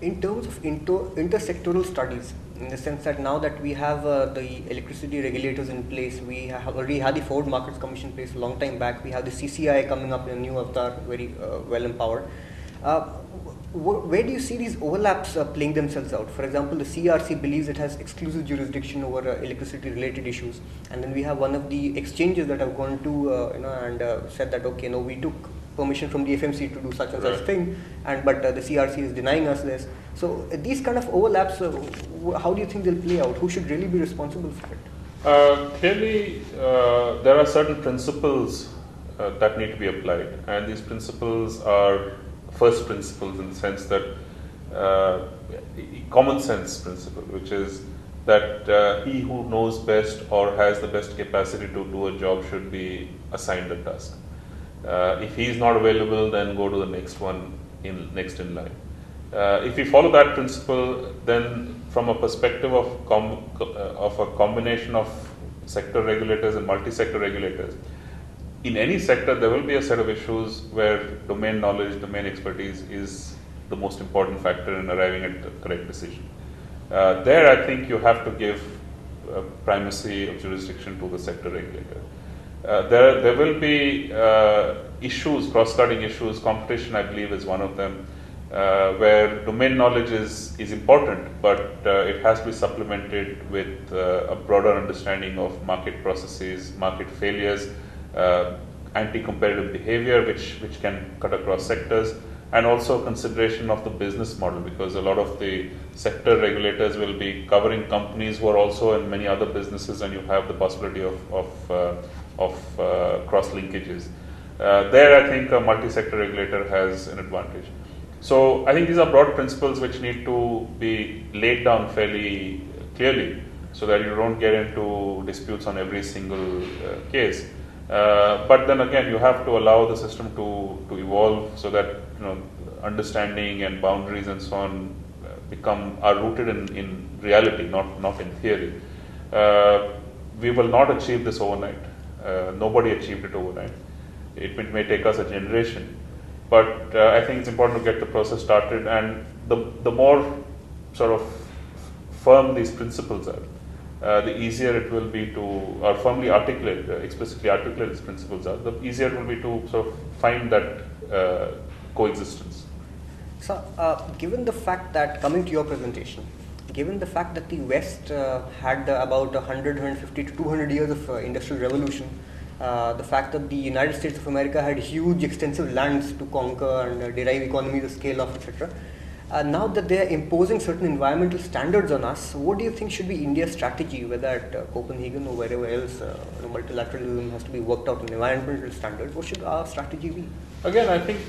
In terms of intersectoral studies, in the sense that now that we have the electricity regulators in place, we have already had the Forward Markets Commission in place a long time back, we have the CCI coming up in a new avatar, very well empowered. Where do you see these overlaps playing themselves out? For example, the CRC believes it has exclusive jurisdiction over electricity-related issues, and then we have one of the exchanges that have gone to said that okay, no, we took permission from the FMC to do such and such thing, but the CRC is denying us this. So these kind of overlaps, how do you think they'll play out? Who should really be responsible for it? Clearly, there are certain principles that need to be applied, and these principles are first principles in the sense that common sense principle, which is that he who knows best or has the best capacity to do a job should be assigned a task. If he is not available, then go to the next one next in line. If we follow that principle, then from a perspective of a combination of sector regulators and multi-sector regulators, in any sector there will be a set of issues where domain knowledge, domain expertise is the most important factor in arriving at the correct decision. There I think you have to give primacy of jurisdiction to the sector regulator. There will be issues, cross-cutting issues. Competition, I believe, is one of them, where domain knowledge is important, but it has to be supplemented with a broader understanding of market processes, market failures, anti-competitive behavior, which can cut across sectors, and also consideration of the business model, because a lot of the sector regulators will be covering companies who are also in many other businesses, and you have the possibility of cross-linkages. There I think a multi-sector regulator has an advantage. So I think these are broad principles which need to be laid down fairly clearly so that you don't get into disputes on every single case. But then again, you have to allow the system to evolve so that understanding and boundaries and so on are rooted in reality, not in theory. We will not achieve this overnight. Nobody achieved it overnight. It may take us a generation, but I think it's important to get the process started. And the more sort of firm these principles are, the easier it will be to, or firmly articulate, explicitly articulate these principles are, the easier it will be to sort of find that coexistence. So, given the fact that, coming to your presentation, given the fact that the West had about 100, 150 to 200 years of industrial revolution, the fact that the United States of America had huge, extensive lands to conquer and derive economies of scale of, etc. Now that they are imposing certain environmental standards on us, what do you think should be India's strategy, whether at Copenhagen or wherever else multilateralism has to be worked out in environmental standards? What should our strategy be? Again, I think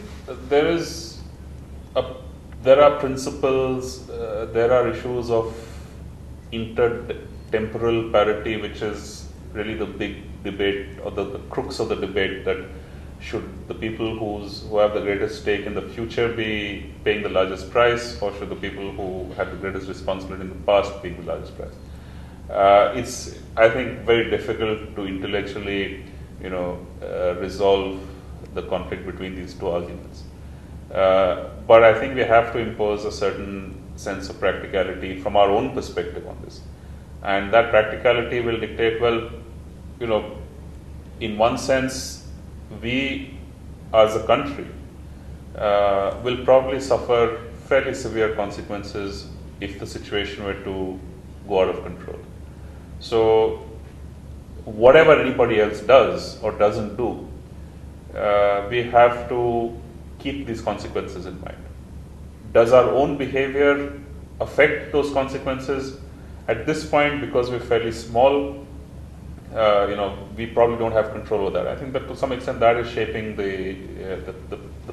there are principles, there are issues of intertemporal parity, which is really the big debate or the crux of the debate, that should the people who have the greatest stake in the future be paying the largest price, or should the people who had the greatest responsibility in the past pay the largest price? It's, I think, very difficult to intellectually, resolve the conflict between these two arguments. But I think we have to impose a certain sense of practicality from our own perspective on this. And that practicality will dictate, in one sense, we as a country will probably suffer fairly severe consequences if the situation were to go out of control. So whatever anybody else does or doesn't do, we have to keep these consequences in mind. Does our own behavior affect those consequences? At this point, because we're fairly small, we probably don't have control over that. I think that to some extent that is shaping the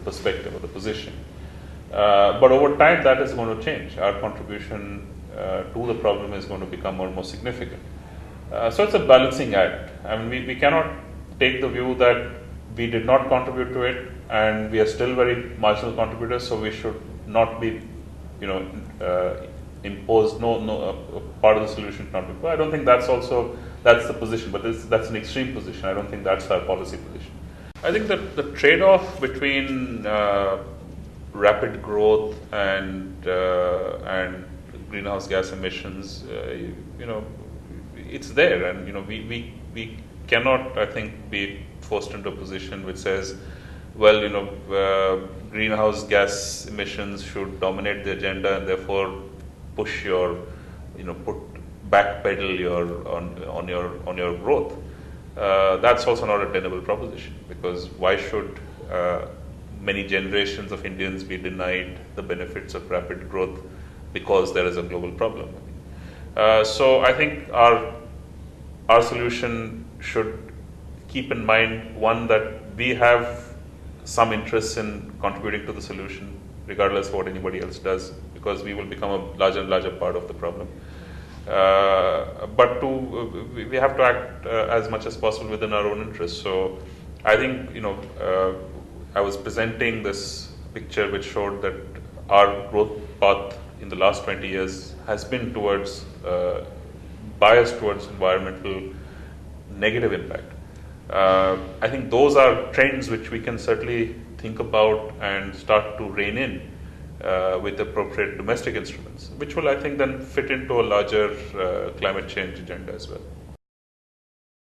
perspective or the position. But over time, that is going to change. Our contribution to the problem is going to become more and more significant. So it's a balancing act. I mean, we cannot take the view that we did not contribute to it and we are still very marginal contributors, so we should not be, imposed. No, part of the solution should not be. I don't think that's the position, but that's an extreme position. I don't think that's our policy position. I think that the trade-off between rapid growth and greenhouse gas emissions, it's there, and we cannot, I think, be forced into a position which says, well, greenhouse gas emissions should dominate the agenda, and therefore push your, backpedal on your growth. That's also not a tenable proposition, because why should many generations of Indians be denied the benefits of rapid growth because there is a global problem? So I think our solution should keep in mind, one, that we have some interest in contributing to the solution, regardless of what anybody else does, because we will become a larger and larger part of the problem. But two, we have to act as much as possible within our own interests. So I think, I was presenting this picture which showed that our growth path in the last 20 years has been towards, biased towards environmental negative impact. I think those are trends which we can certainly think about and start to rein in with appropriate domestic instruments, which will, I think, then fit into a larger climate change agenda as well.